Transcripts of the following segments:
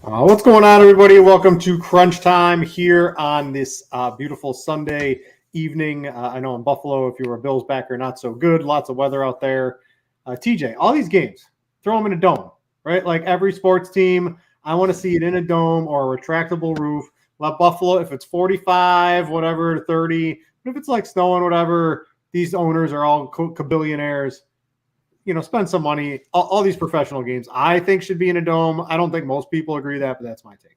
What's going on, everybody? Welcome to Crunch Time here on this beautiful Sunday evening. I know in Buffalo, if you were a Bills backer, not so good. Lots of weather out there. TJ, all these games, throw them in a dome, right? Like every sports team, I want to see it in a dome or a retractable roof. Let Buffalo, if it's 45, whatever, 30, but if it's like snowing, whatever, these owners are all billionaires. Spend some money. All these professional games, I think, should be in a dome. I don't think most people agree with that, but that's my take.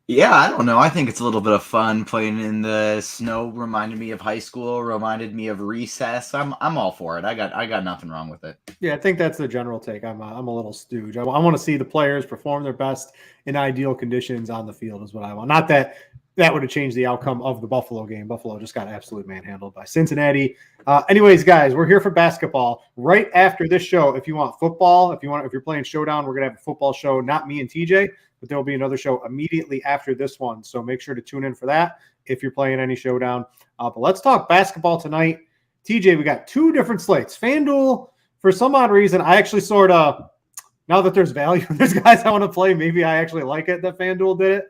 Yeah, I don't know. I think it's a little bit of fun playing in the snow. Reminded me of high school. Reminded me of recess. I'm all for it. I got nothing wrong with it. Yeah, I think that's the general take. I'm a little stooge. I want to see the players perform their best in ideal conditions on the field is what I want. Not that would have changed the outcome of the Buffalo game. Buffalo just got absolutely manhandled by Cincinnati. Anyways, guys, we're here for basketball. Right after this show, if you want football, if you're playing Showdown, we're gonna have a football show. Not me and TJ, but there will be another show immediately after this one. So make sure to tune in for that if you're playing any Showdown. But let's talk basketball tonight. TJ, we got two different slates. FanDuel, for some odd reason, I actually sort of, now that there's value, there's guys I want to play. Maybe I actually like it that FanDuel did it.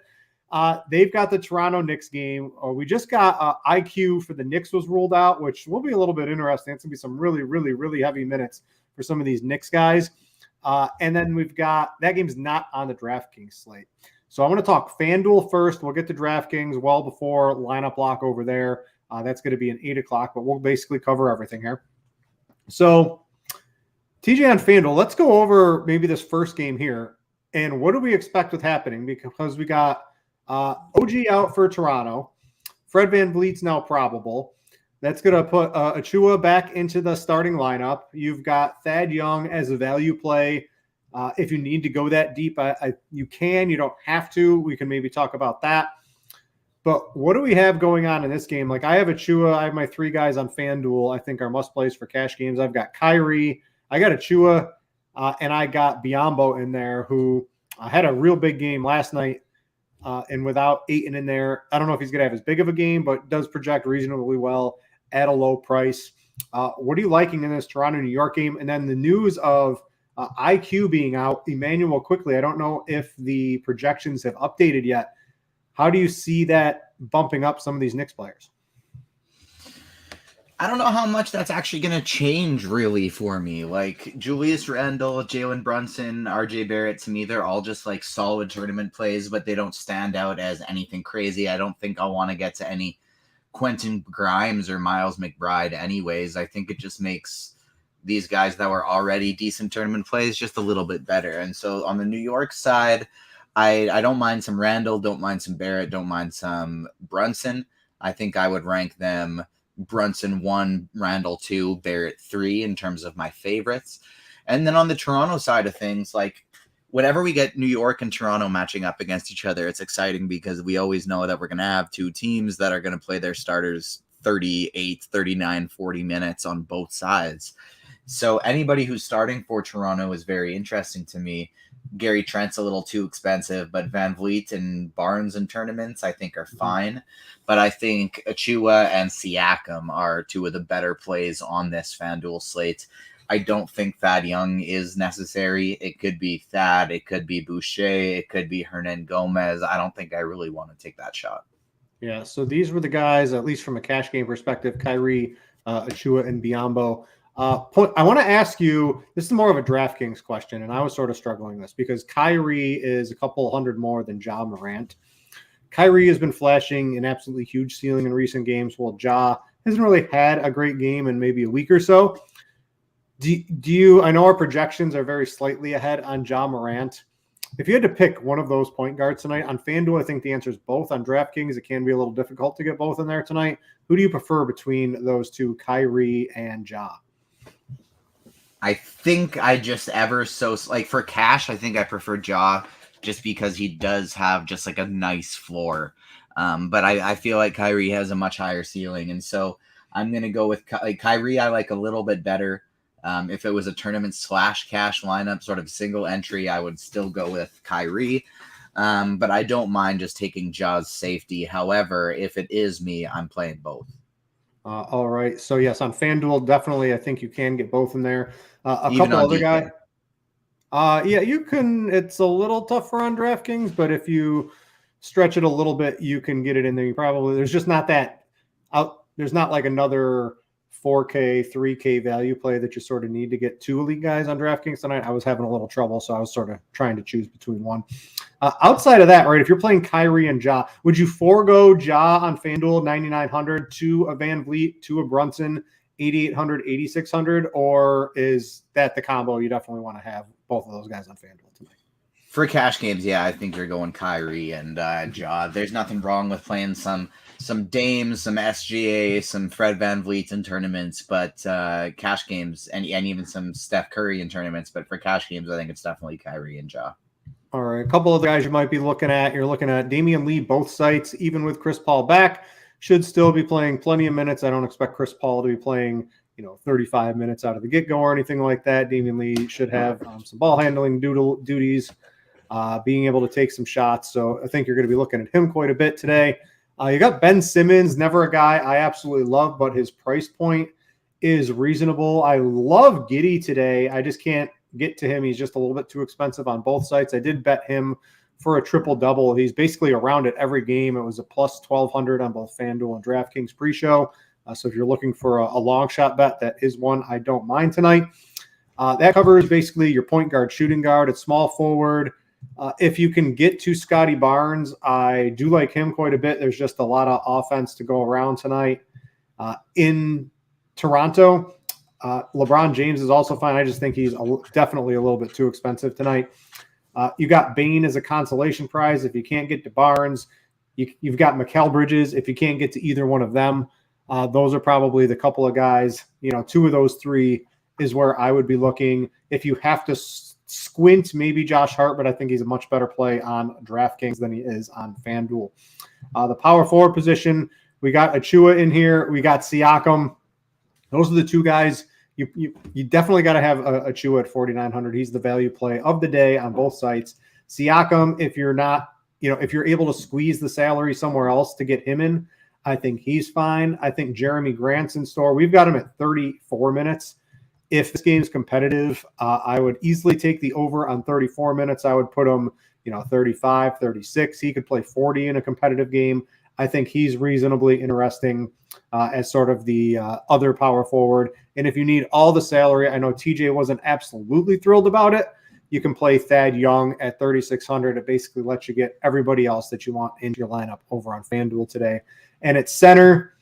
They've got the Toronto Knicks game. We just got IQ for the Knicks was ruled out, which will be a little bit interesting. It's going to be some really, really, really heavy minutes for some of these Knicks guys. And then we've got, that game's not on the DraftKings slate. So I want to talk FanDuel first. We'll get to DraftKings well before lineup lock over there. That's going to be an 8 o'clock, but we'll basically cover everything here. So TJ on FanDuel, let's go over maybe this first game here. And what do we expect with happening? Because we got OG out for Toronto. Fred VanVleet's now probable. That's going to put Achua back into the starting lineup. You've got Thad Young as a value play. If you need to go that deep, you can. You don't have to. We can maybe talk about that. But what do we have going on in this game? Like I have Achua. I have my three guys on FanDuel I think are must-plays for cash games. I've got Kyrie. I got Achua. And I got Biyombo in there who had a real big game last night. And without Ayton in there, I don't know if he's going to have as big of a game, but does project reasonably well at a low price. What are you liking in this Toronto-New York game? And then the news of IQ being out, Emmanuel quickly. I don't know if the projections have updated yet. How do you see that bumping up some of these Knicks players? I don't know how much that's actually going to change really for me. Like Julius Randle, Jalen Brunson, RJ Barrett, to me, they're all just like solid tournament plays, but they don't stand out as anything crazy. I don't think I'll want to get to any Quentin Grimes or Miles McBride anyways. I think it just makes these guys that were already decent tournament plays just a little bit better. And so on the New York side, I don't mind some Randle, don't mind some Barrett, don't mind some Brunson. I think I would rank them Brunson 1, Randle 2, Barrett 3 in terms of my favorites. And then on the Toronto side of things, like whenever we get New York and Toronto matching up against each other, it's exciting because we always know that we're going to have two teams that are going to play their starters 38, 39, 40 minutes on both sides. So anybody who's starting for Toronto is very interesting to me. Gary Trent's a little too expensive, but VanVleet and Barnes in tournaments I think are fine. But I think Achua and Siakam are two of the better plays on this FanDuel slate. I don't think Thad Young is necessary. It could be Thad, it could be Boucher, it could be Hernan Gomez. I don't think I really want to take that shot. Yeah, so these were the guys, at least from a cash game perspective, Kyrie, Achua, and Biyombo. I want to ask you, this is more of a DraftKings question, and I was sort of struggling this because Kyrie is a couple hundred more than Ja Morant. Kyrie has been flashing an absolutely huge ceiling in recent games, while Ja hasn't really had a great game in maybe a week or so. Do you, I know our projections are very slightly ahead on Ja Morant. If you had to pick one of those point guards tonight, on FanDuel, I think the answer is both. On DraftKings, it can be a little difficult to get both in there tonight. Who do you prefer between those two, Kyrie and Ja? I think I just for cash, I think I prefer Ja just because he does have just like a nice floor. But I feel like Kyrie has a much higher ceiling. And so I'm going to go with Kyrie. I like a little bit better. If it was a tournament / cash lineup, sort of single entry, I would still go with Kyrie. But I don't mind just taking Ja's safety. However, if it is me, I'm playing both. All right. So, yes, on FanDuel, definitely, I think you can get both in there. A Even couple other DK. guys. Yeah, you can. It's a little tougher on DraftKings, but if you stretch it a little bit, you can get it in there. You probably there's just not that out. There's not like another 4K, 3K value play that you sort of need to get two elite guys on DraftKings tonight. I was having a little trouble, so I was sort of trying to choose between one. Outside of that, right? If you're playing Kyrie and Ja, would you forego Ja on FanDuel 9,900 to a Van Vliet to a Brunson 8,800, 8,600, or is that the combo you definitely want to have both of those guys on FanDuel tonight? For cash games, yeah, I think you're going Kyrie and Ja. There's nothing wrong with playing some Dames, some SGA, some Fred VanVleet in tournaments, but cash games and even some Steph Curry in tournaments. But for cash games, I think it's definitely Kyrie and Ja. All right, a couple of the guys you might be looking at. You're looking at Damian Lee, both sites, even with Chris Paul back, should still be playing plenty of minutes. I don't expect Chris Paul to be playing 35 minutes out of the get-go or anything like that. Damian Lee should have some ball handling duties, being able to take some shots. So I think you're going to be looking at him quite a bit today. You got Ben Simmons, never a guy I absolutely love, but his price point is reasonable. I love Giddey today. I just can't get to him. He's just a little bit too expensive on both sites. I did bet him for a triple-double. He's basically around it every game. It was a plus 1,200 on both FanDuel and DraftKings pre-show. So if you're looking for a long shot bet, that is one I don't mind tonight. That covers basically your point guard, shooting guard. It's small forward. If you can get to Scotty Barnes, I do like him quite a bit. There's just a lot of offense to go around tonight. In Toronto, LeBron James is also fine. I just think he's definitely a little bit too expensive tonight. You got Bane as a consolation prize. If you can't get to Barnes, you've got Mikal Bridges. If you can't get to either one of them, those are probably the couple of guys. Two of those three is where I would be looking. If you have to squint, maybe Josh Hart, but I think he's a much better play on DraftKings than he is on FanDuel. The power forward position, we got Achua in here. We got Siakam. Those are the two guys. You definitely got to have Achua at 4,900. He's the value play of the day on both sites. Siakam, if you're not, if you're able to squeeze the salary somewhere else to get him in, I think he's fine. I think Jeremy Grant's in store. We've got him at 34 minutes. If this game's competitive, I would easily take the over on 34 minutes. I would put him, 35, 36. He could play 40 in a competitive game. I think he's reasonably interesting as sort of the other power forward. And if you need all the salary, I know TJ wasn't absolutely thrilled about it. You can play Thad Young at 3,600. It basically lets you get everybody else that you want into your lineup over on FanDuel today. And at center,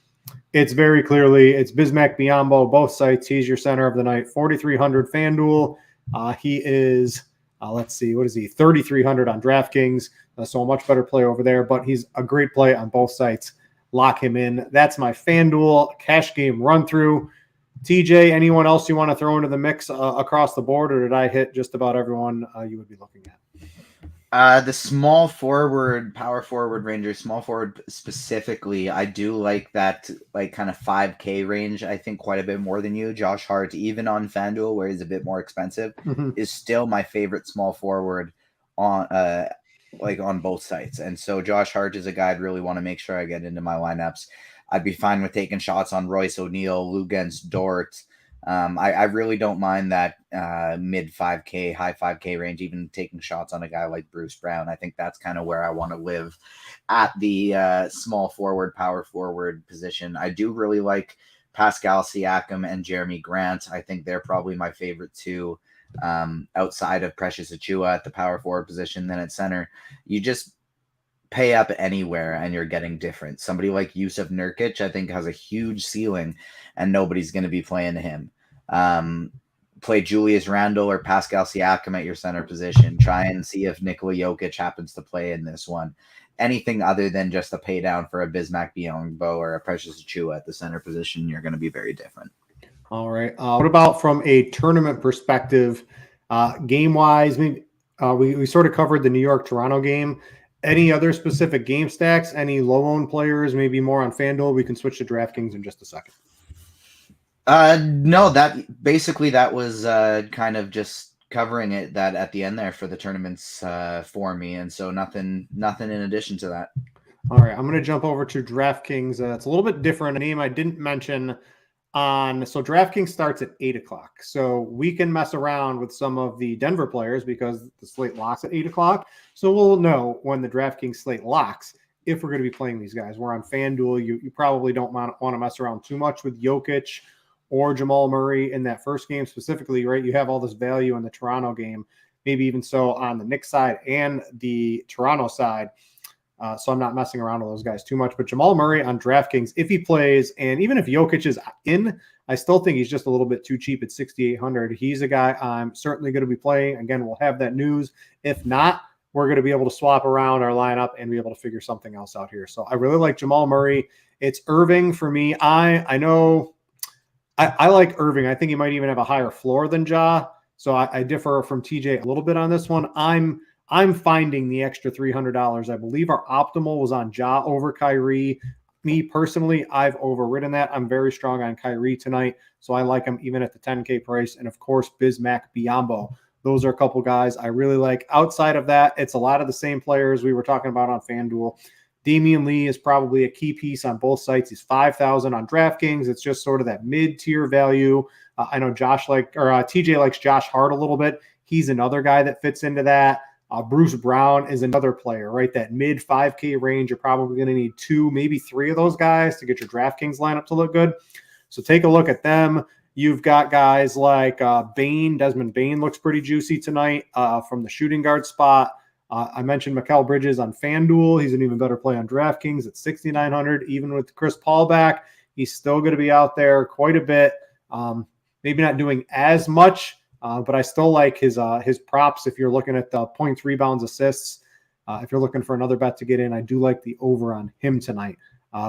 it's very clearly, it's Bismack Biyombo, both sites. He's your center of the night, 4,300 FanDuel. He is, let's see, what is he? 3,300 on DraftKings. So a much better play over there, but he's a great play on both sites. Lock him in. That's my FanDuel cash game run through. TJ, anyone else you want to throw into the mix across the board, or did I hit just about everyone you would be looking at? The small forward, power forward Rangers, small forward specifically, I do like that kind of 5K range. I think quite a bit more than you. Josh Hart, even on FanDuel, where he's a bit more expensive, is still my favorite small forward on on both sites. And so Josh Hart is a guy I'd really want to make sure I get into my lineups. I'd be fine with taking shots on Royce O'Neal, Luguentz Dort. I really don't mind that mid 5K, high 5K range, even taking shots on a guy like Bruce Brown. I think that's kind of where I want to live at the small forward, power forward position. I do really like Pascal Siakam and Jeremy Grant. I think they're probably my favorite two outside of Precious Achua at the power forward position. Then at center, you just pay up anywhere and you're getting different. Somebody like Yusuf Nurkic, I think, has a huge ceiling and nobody's going to be playing him. Play Julius Randle or Pascal Siakam at your center position. Try and see if Nikola Jokic happens to play in this one. Anything other than just a pay down for a Bismack Biyombo or a Precious Achua at the center position, you're going to be very different. All right. What about from a tournament perspective, game-wise? Maybe we sort of covered the New York-Toronto game. Any other specific game stacks? Any low-owned players? Maybe more on FanDuel? We can switch to DraftKings in just a second. No, that was kind of just covering it that at the end there for the tournaments for me, and so nothing in addition to that. All right, I'm going to jump over to DraftKings. It's a little bit different. A name I didn't mention So DraftKings starts at 8:00. So we can mess around with some of the Denver players because the slate locks at 8:00. So we'll know when the DraftKings slate locks if we're going to be playing these guys. We're on FanDuel. You probably don't want to mess around too much with Jokic or Jamal Murray in that first game specifically, right? You have all this value in the Toronto game, maybe even so on the Knicks side and the Toronto side. So I'm not messing around with those guys too much. But Jamal Murray on DraftKings, if he plays, and even if Jokic is in, I still think he's just a little bit too cheap at 6,800. He's a guy I'm certainly going to be playing. Again, we'll have that news. If not, we're going to be able to swap around our lineup and be able to figure something else out here. So I really like Jamal Murray. It's Irving for me. I know I like Irving. I think he might even have a higher floor than Ja. So I differ from TJ a little bit on this one. I'm finding the extra $300. I believe our optimal was on Ja over Kyrie. Me personally, I've overridden that. I'm very strong on Kyrie tonight, so I like him even at the 10K price. And of course, Bismack Biyombo. Those are a couple guys I really like. Outside of that, it's a lot of the same players we were talking about on FanDuel. Damian Lee is probably a key piece on both sites. He's 5,000 on DraftKings. It's just sort of that mid-tier value. I know TJ likes Josh Hart a little bit. He's another guy that fits into that. Bruce Brown is another player, right? That mid 5K range. You're probably going to need 2, maybe 3 of those guys to get your DraftKings lineup to look good. So take a look at them. You've got guys like Bain. Desmond Bain looks pretty juicy tonight from the shooting guard spot. I mentioned Mikal Bridges on FanDuel. He's an even better play on DraftKings at 6,900. Even with Chris Paul back, he's still going to be out there quite a bit. Maybe not doing as much, but I still like his props. If you're looking at the points, rebounds, assists, if you're looking for another bet to get in, I do like the over on him tonight.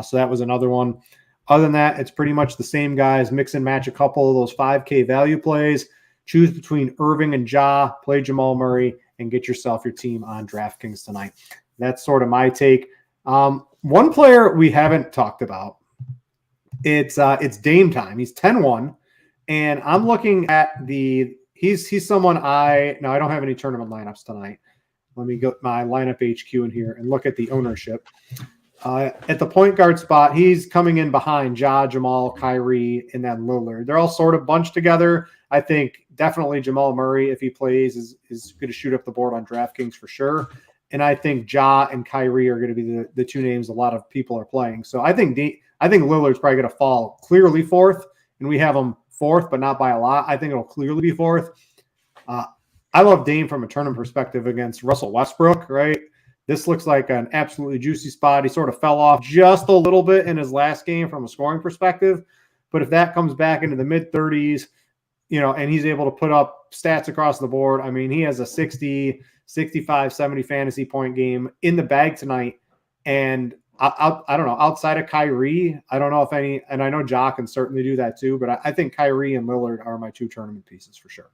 So that was another one. Other than that, it's pretty much the same guys. Mix and match a couple of those 5K value plays. Choose between Irving and Ja, play Jamal Murray, and get yourself your team on DraftKings tonight. That's sort of my take. One player we haven't talked about, it's Dame time. He's 10-1, and I'm looking at he's someone I don't have any tournament lineups tonight. Let me go my lineup HQ in here and look at the ownership. At the point guard spot, he's coming in behind Ja, Jamal, Kyrie, and then Lillard. They're all sort of bunched together. I think definitely Jamal Murray, if he plays, is going to shoot up the board on DraftKings for sure. And I think Ja and Kyrie are going to be the two names a lot of people are playing. So I think Lillard's probably going to fall clearly fourth, and we have him fourth, but not by a lot. I think it'll clearly be fourth. I love Dame from a tournament perspective against Russell Westbrook, right? This looks like an absolutely juicy spot. He sort of fell off just a little bit in his last game from a scoring perspective. But if that comes back into the mid-30s, and he's able to put up stats across the board, I mean, he has a 60, 65, 70 fantasy point game in the bag tonight. And I don't know, outside of Kyrie, I don't know if any, and I know Ja can certainly do that too, but I think Kyrie and Lillard are my 2 tournament pieces for sure.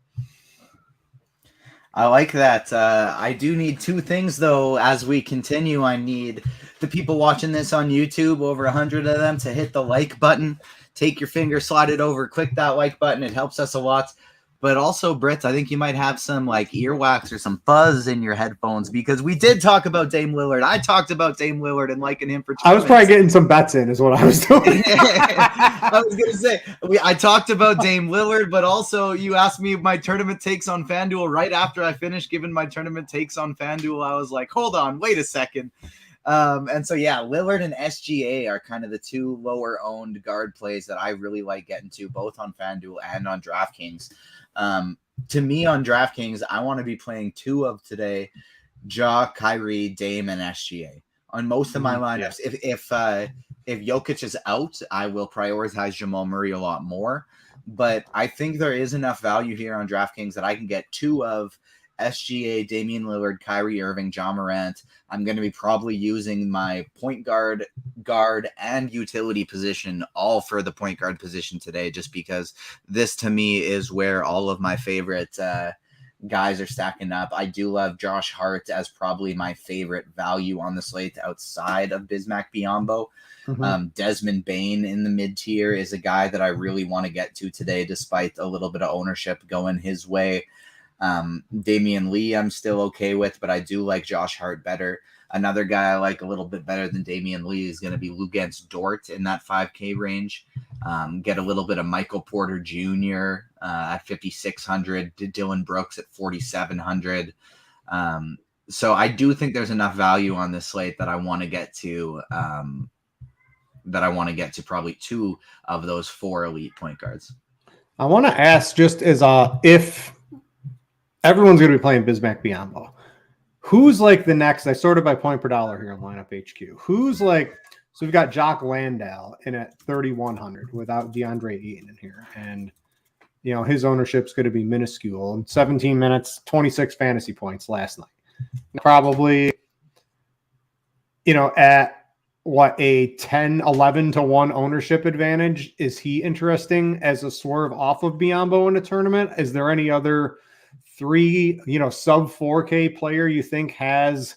I like that. I do need 2 things, though, as we continue. I need the people watching this on YouTube, over 100 of them, to hit the like button. Take your finger, slide it over, click that like button. It helps us a lot. But also, Brits, I think you might have some earwax or some fuzz in your headphones, because we did talk about Dame Lillard. I talked about Dame Lillard and liking him for 2 I was probably getting some bets in is what I was doing. I was going to say, I talked about Dame Lillard, but also you asked me my tournament takes on FanDuel right after I finished giving my tournament takes on FanDuel. I was like, hold on, wait a second. And so, yeah, Lillard and SGA are kind of the 2 lower owned guard plays that I really like getting to, both on FanDuel and on DraftKings. To me on DraftKings, I want to be playing 2 of today, Ja, Kyrie, Dame, and SGA on most of my lineups. Yeah. If Jokic is out, I will prioritize Jamal Murray a lot more. But I think there is enough value here on DraftKings that I can get 2 of SGA, Damian Lillard, Kyrie Irving, Ja Morant. I'm going to be probably using my point guard, and utility position all for the point guard position today, just because this to me is where all of my favorite guys are stacking up. I do love Josh Hart as probably my favorite value on the slate outside of Bismack Biyombo. Mm-hmm. Desmond Bain in the mid-tier is a guy that I really want to get to today, despite a little bit of ownership going his way. Damian Lee, I'm still okay with, but I do like Josh Hart better. Another guy I like a little bit better than Damian Lee is going to be Luguentz Dort in that 5K range. Get a little bit of Michael Porter Jr. At 5,600, Dylan Brooks at 4,700. So I do think there's enough value on this slate that I want to get to. Probably two of those 4 elite point guards. I want to ask, just as if everyone's going to be playing Bismack Biyombo, who's like the next? I sorted by point per dollar here on Lineup HQ. Who's like? So we've got Jock Landale in at 3,100 without DeAndre Ayton in here, and his ownership's going to be minuscule. In 17 minutes, 26 fantasy points last night. Probably, at what, a 10, 11 to 1 ownership advantage. Is he interesting as a swerve off of Biyombo in a tournament? Is there any other 3, sub 4K player you think has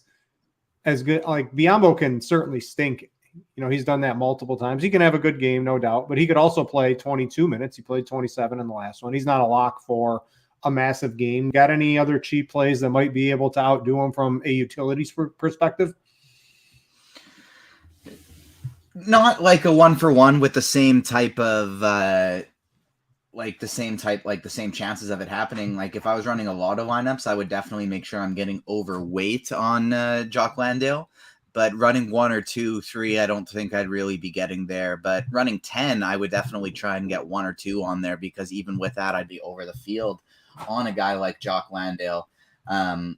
as good? Like Biyombo can certainly stink. He's done that multiple times. He can have a good game, no doubt, but he could also play 22 minutes. He played 27 in the last one. He's not a lock for a massive game. Got any other cheap plays that might be able to outdo him from a utilities perspective? Not like a 1-for-1 with the same type of the same chances of it happening. Like if I was running a lot of lineups, I would definitely make sure I'm getting overweight on Jock Landale. But running 1 or 2, 3, I don't think I'd really be getting there. But running 10, I would definitely try and get 1 or 2 on there, because even with that, I'd be over the field on a guy like Jock Landale. And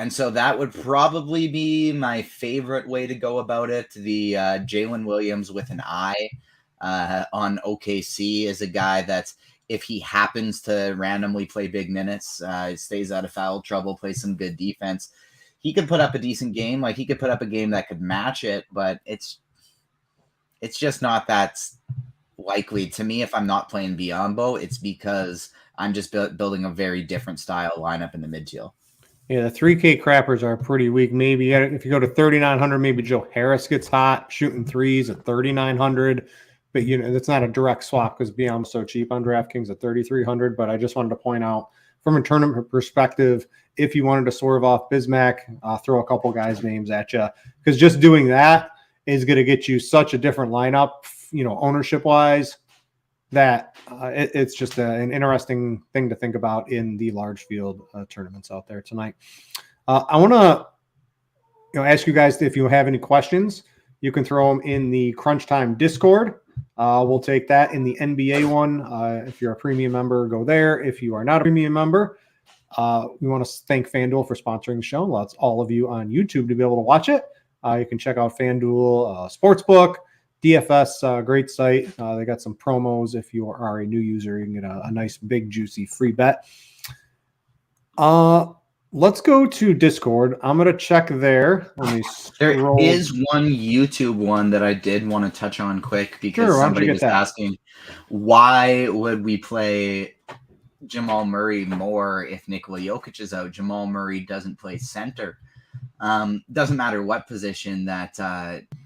so that would probably be my favorite way to go about it. The Jalen Williams with an eye on OKC is a guy that, if he happens to randomly play big minutes, stays out of foul trouble, plays some good defense, he could put up a decent game. Like he could put up a game that could match it, but it's just not that likely to me. If I'm not playing Biyombo, it's because I'm just building a very different style lineup in the mid-tier. Yeah, the 3K crappers are pretty weak. Maybe if you go to 3,900, maybe Joe Harris gets hot shooting threes at 3,900. But that's not a direct swap because Biyombo's so cheap on DraftKings at 3,300. But I just wanted to point out, from a tournament perspective, if you wanted to swerve off Bismack, throw a couple guys' names at you, because just doing that is going to get you such a different lineup, ownership-wise, that it's just an interesting thing to think about in the large field tournaments out there tonight. I want to ask you guys if you have any questions. You can throw them in the Crunch Time Discord. We'll take that in the NBA one. If you're a premium member, go there. If you are not a premium member, we want to thank FanDuel for sponsoring the show. Lots all of you on YouTube to be able to watch it. You can check out FanDuel Sportsbook, DFS, great site. They got some promos. If you are a new user, you can get a nice, big, juicy free bet. Let's go to Discord. I'm going to check there. There is one YouTube one that I did want to touch on quick, because somebody was asking, why would we play Jamal Murray more if Nikola Jokic is out? Jamal Murray doesn't play center. Doesn't matter what position that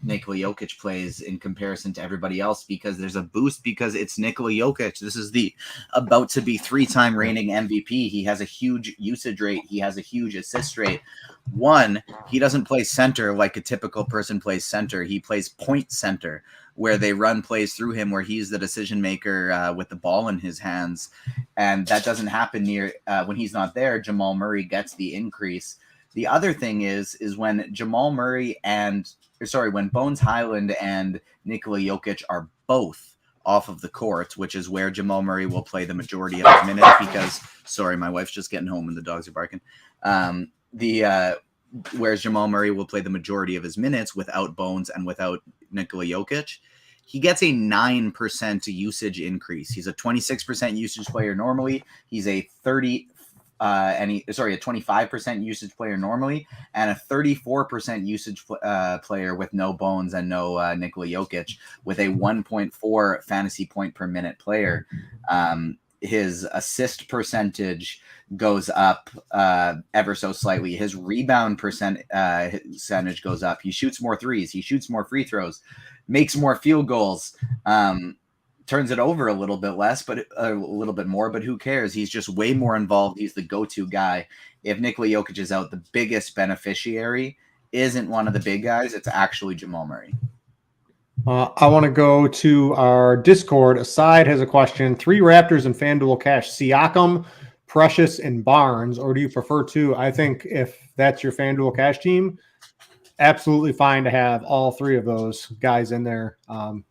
Nikola Jokic plays in comparison to everybody else, because there's a boost because it's Nikola Jokic. This is the about to be 3-time reigning MVP. He has a huge usage rate. He has a huge assist rate. One, he doesn't play center like a typical person plays center. He plays point center, where they run plays through him, where he's the decision maker with the ball in his hands. And that doesn't happen when he's not there. Jamal Murray gets the increase. The other thing is when when Bones Highland and Nikola Jokic are both off of the court, which is where Jamal Murray will play the majority of his minutes, because, sorry, my wife's just getting home and the dogs are barking. Whereas Jamal Murray will play the majority of his minutes without Bones and without Nikola Jokic, he gets a 9% usage increase. He's a 26% usage player normally. He's a 25% usage player normally, and a 34% usage player with no Bones and no Nikola Jokic, with a 1.4 fantasy point per minute player. His assist percentage goes up ever so slightly. His rebound percentage goes up. He shoots more threes. He shoots more free throws, makes more field goals. turns it over a little bit less, but a little bit more, but who cares? He's just way more involved. He's the go-to guy. If Nikola Jokic is out, the biggest beneficiary isn't one of the big guys. It's actually Jamal Murray. I want to go to our Discord. Aside has a question. 3 Raptors and FanDuel cash. Siakam, Precious, and Barnes. Or do you prefer 2? I think if that's your FanDuel cash team, absolutely fine to have all 3 of those guys in there.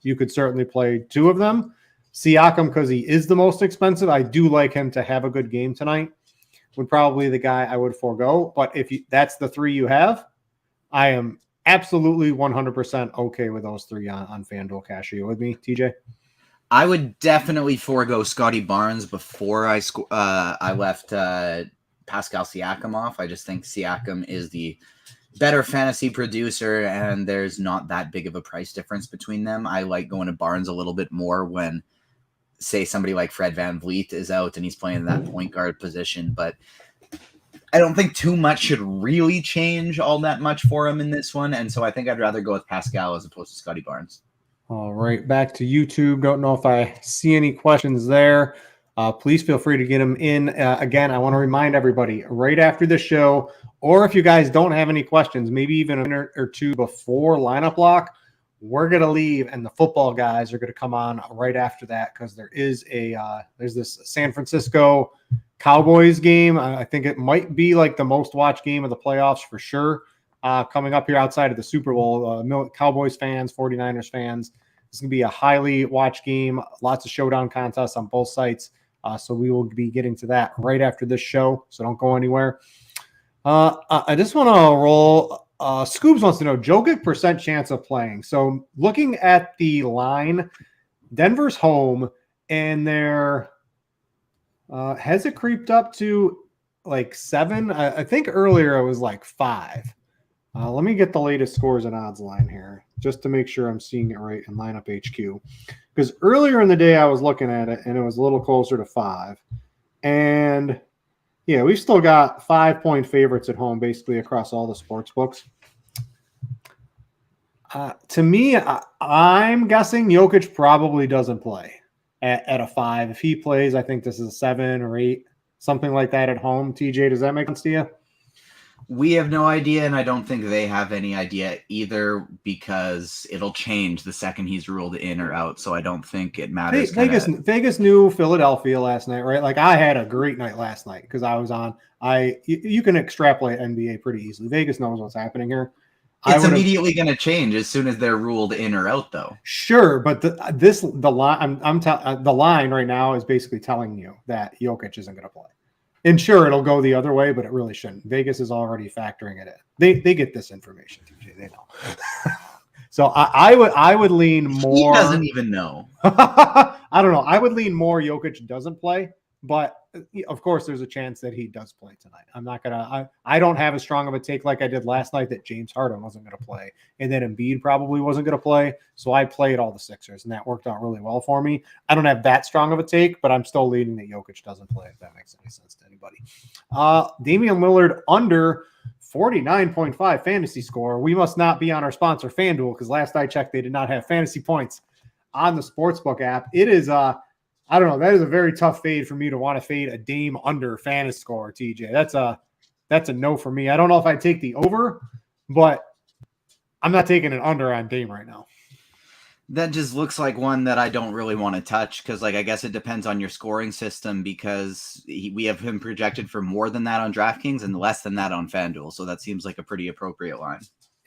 You could certainly play 2 of them. Siakam, because he is the most expensive. I do like him to have a good game tonight. Would probably the guy I would forego. But if that's the 3 you have, I am absolutely 100% okay with those 3 on FanDuel cash. Are you with me, TJ? I would definitely forego Scotty Barnes before I left Pascal Siakam off. I just think Siakam is the better fantasy producer, and there's not that big of a price difference between them. I like going to Barnes a little bit more when, say, somebody like Fred VanVleet is out and he's playing that point guard position, but I don't think too much should really change all that much for him in this one, and so I think I'd rather go with Pascal as opposed to Scotty Barnes. All right, back to YouTube. Don't know if I see any questions there. Please feel free to get them in. Again, I want to remind everybody right after the show, or if you guys don't have any questions, maybe even a minute or 2 before lineup lock, we're going to leave, and the football guys are going to come on right after that because there is there's this San Francisco Cowboys game. I think it might be like the most watched game of the playoffs for sure. Coming up here outside of the Super Bowl, Cowboys fans, 49ers fans. It's going to be a highly watched game, lots of showdown contests on both sites. So we will be getting to that right after this show. So don't go anywhere. I just want to roll. Scoobs wants to know Jokic percent chance of playing. So looking at the line, Denver's home, and they're has it creeped up to like 7? I think earlier it was like 5. Let me get the latest scores and odds line here just to make sure I'm seeing it right in Lineup HQ. Because earlier in the day I was looking at it and it was a little closer to 5. And yeah, we've still got 5-point favorites at home basically across all the sports books. To me, I'm guessing Jokic probably doesn't play at a 5. If he plays, I think this is a 7 or 8, something like that at home. TJ, does that make sense to you? We have no idea, and I don't think they have any idea either because it'll change the second he's ruled in or out, so I don't think it matters. Vegas knew Philadelphia last night, right? Like I had a great night last night because I was on. You can extrapolate NBA pretty easily. Vegas knows what's happening here. It's immediately going to change as soon as they're ruled in or out, though. Sure, but the line the line right now is basically telling you that Jokic isn't going to play. And sure, it'll go the other way, but it really shouldn't. Vegas is already factoring it in. They get this information, TJ. They know. So I would lean more. He doesn't even know. I don't know. I would lean more Jokic doesn't play, but of course there's a chance that he does play tonight. I'm not gonna. I don't have as strong of a take like I did last night that James Harden wasn't going to play, and that Embiid probably wasn't going to play. So I played all the Sixers, and that worked out really well for me. I don't have that strong of a take, but I'm still leaning that Jokic doesn't play. If that makes any sense to anybody. Damian Lillard under 49.5 fantasy score. We must not be on our sponsor FanDuel because last I checked, they did not have fantasy points on the Sportsbook app. It is I don't know. That is a very tough fade for me to want to fade a Dame under fantasy score, TJ. That's a no for me. I don't know if I take the over, but I'm not taking an under on Dame right now. That just looks like one that I don't really want to touch because, like, I guess it depends on your scoring system because we have him projected for more than that on DraftKings and less than that on FanDuel. So that seems like a pretty appropriate line.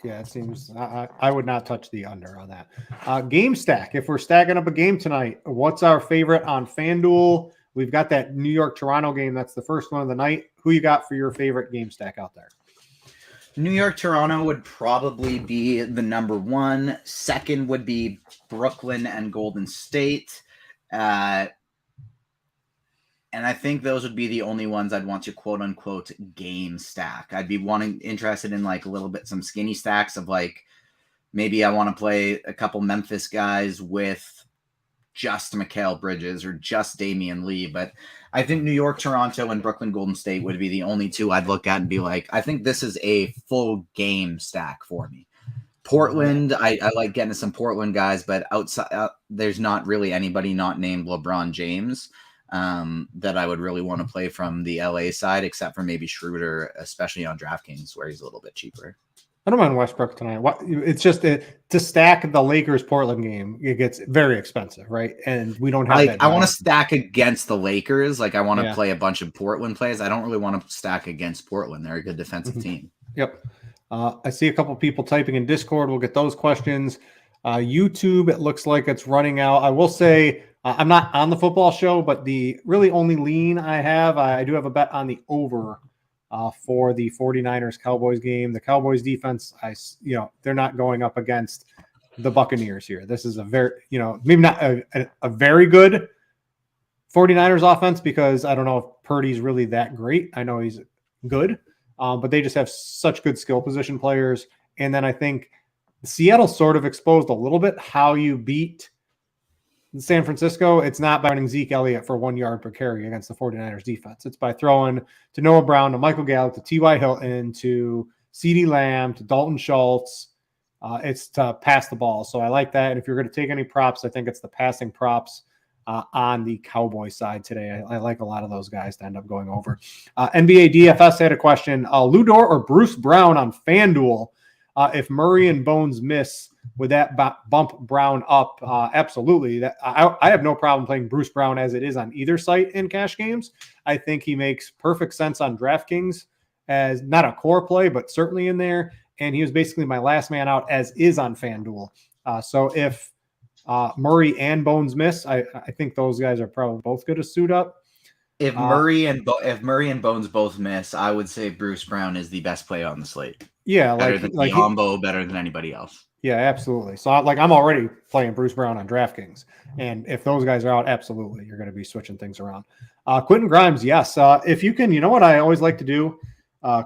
Yeah, it seems I would not touch the under on that. Game stack. If we're stacking up a game tonight, what's our favorite on FanDuel? We've got that New York-Toronto game. That's the first one of the night. Who you got for your favorite game stack out there? New York-Toronto would probably be the number 1. Second would be Brooklyn and Golden State. And I think those would be the only ones I'd want to quote unquote game stack. I'd be interested in like a little bit, some skinny stacks of like, maybe I want to play a couple Memphis guys with just Mikal Bridges or just Damian Lee. But I think New York, Toronto, and Brooklyn, Golden State would be the only 2 I'd look at and be like, I think this is a full game stack for me. Portland, I like getting some Portland guys, but outside, there's not really anybody not named LeBron James that I would really want to play from the LA side, except for maybe Schroeder, especially on DraftKings, where he's a little bit cheaper. I don't mind Westbrook tonight. It's just to stack the Lakers Portland game, it gets very expensive, right? And we don't have that. I want to stack against the Lakers. Like I want to Yeah. play a bunch of Portland plays. I don't really want to stack against Portland. They're a good defensive team. Yep. I see a couple people typing in Discord. We'll get those questions. YouTube, it looks like it's running out. I will say I'm not on the football show, but the really only lean I have, I do have a bet on the over for the 49ers Cowboys game. The Cowboys defense, they're not going up against the Buccaneers here. This is a very, maybe not a very good 49ers offense, because I don't know if Purdy's really that great. I know he's good, but they just have such good skill position players. And then I think Seattle sort of exposed a little bit how you beat San Francisco. It's not by running Zeke Elliott for 1 yard per carry against the 49ers defense. It's by throwing to Noah Brown, to Michael Gallup, to T.Y. Hilton, to CeeDee Lamb, to Dalton Schultz. It's to pass the ball. So I like that. And if you're going to take any props, I think it's the passing props on the Cowboy side today. I like a lot of those guys to end up going over. NBA DFS had a question. Ludor or Bruce Brown on FanDuel? If Murray and Bones miss, would that bump Brown up? Absolutely. I have no problem playing Bruce Brown as it is on either site in cash games. I think he makes perfect sense on DraftKings as not a core play, but certainly in there. And he was basically my last man out as is on FanDuel. So if Murray and Bones miss, I think those guys are probably both going to suit up. If Murray and Bones both miss, I would say Bruce Brown is the best play on the slate. Yeah, better than Biombo, better than anybody else. Yeah, absolutely. So I'm already playing Bruce Brown on DraftKings, and if those guys are out, absolutely, you're going to be switching things around. Quentin Grimes, yes. If you can, you know what I always like to do?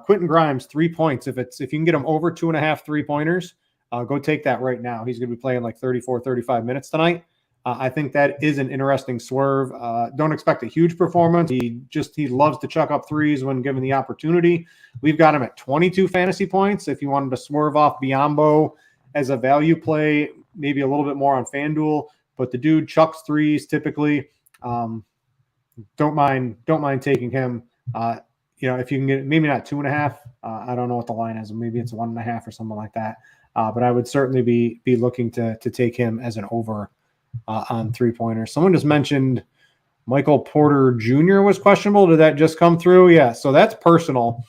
Quentin Grimes, 3 points. If you can get him over 2.5 3-pointers, go take that right now. He's going to be playing like 34, 35 minutes tonight. I think that is an interesting swerve. Don't expect a huge performance. He loves to chuck up threes when given the opportunity. We've got him at 22 fantasy points. If you wanted to swerve off Biombo as a value play, maybe a little bit more on FanDuel, but the dude chucks threes typically. Don't mind taking him. If you can get maybe not 2.5, I don't know what the line is. Maybe it's 1.5 or something like that. But I would certainly be looking to take him as an over on 3-pointers. Someone just mentioned Michael Porter Jr. was questionable. Did that just come through? Yeah. So that's personal.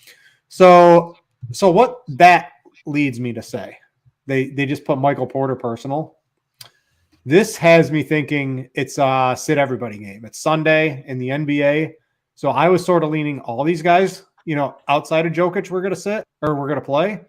So what that leads me to say, they just put Michael Porter personal. This has me thinking it's a sit everybody game. It's Sunday in the NBA. So I was sort of leaning all these guys, outside of Jokic, we're going to sit or we're going to play.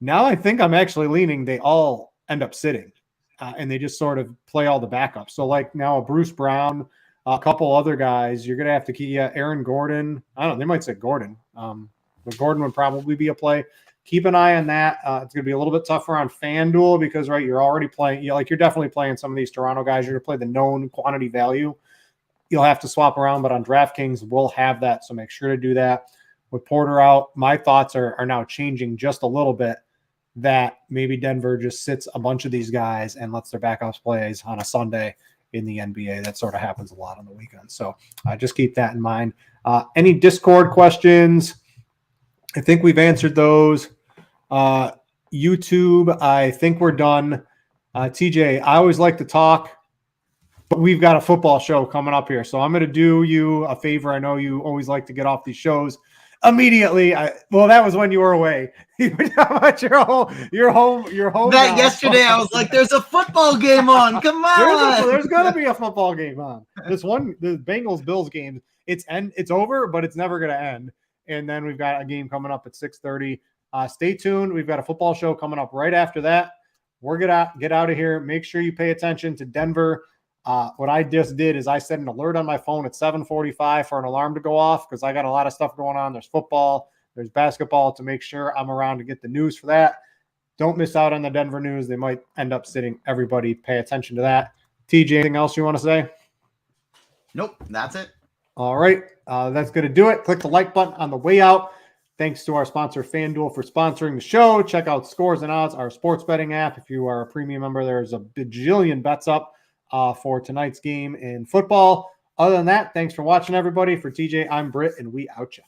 Now I think I'm actually leaning they all end up sitting. And they just sort of play all the backups. So like now a Bruce Brown, a couple other guys, you're going to have to keep Aaron Gordon. I don't know. They might say Gordon. But Gordon would probably be a play. Keep an eye on that. It's going to be a little bit tougher on FanDuel because, right, you're already playing. You're definitely playing some of these Toronto guys. You're going to play the known quantity value. You'll have to swap around, but on DraftKings, we'll have that. So make sure to do that. With Porter out, my thoughts are now changing just a little bit. That maybe Denver just sits a bunch of these guys and lets their backups plays on a Sunday in the NBA. That sort of happens a lot on the weekend. So just keep that in mind. Any Discord questions? I think we've answered those. YouTube, I think we're done. TJ, I always like to talk, but we've got a football show coming up here. So I'm going to do you a favor. I know you always like to get off these shows immediately. That was when you were away. How about your home? That yesterday, I was like, "There's a football game on. Come on!" There's gonna be a football game on. The Bengals-Bills game. It's over, but it's never gonna end. And then we've got a game coming up at 6:30. Stay tuned. We've got a football show coming up right after that. We're gonna get out of here. Make sure you pay attention to Denver. What I just did is I set an alert on my phone at 7:45 for an alarm to go off because I got a lot of stuff going on. There's football, there's basketball to make sure I'm around to get the news for that. Don't miss out on the Denver news. They might end up sitting. Everybody pay attention to that. TJ, anything else you want to say? Nope, that's it. All right. That's going to do it. Click the like button on the way out. Thanks to our sponsor, FanDuel, for sponsoring the show. Check out Scores and Odds, our sports betting app. If you are a premium member, there's a bajillion bets up for tonight's game in football. Other than that, thanks for watching, everybody. For TJ, I'm Britt, and we out ya.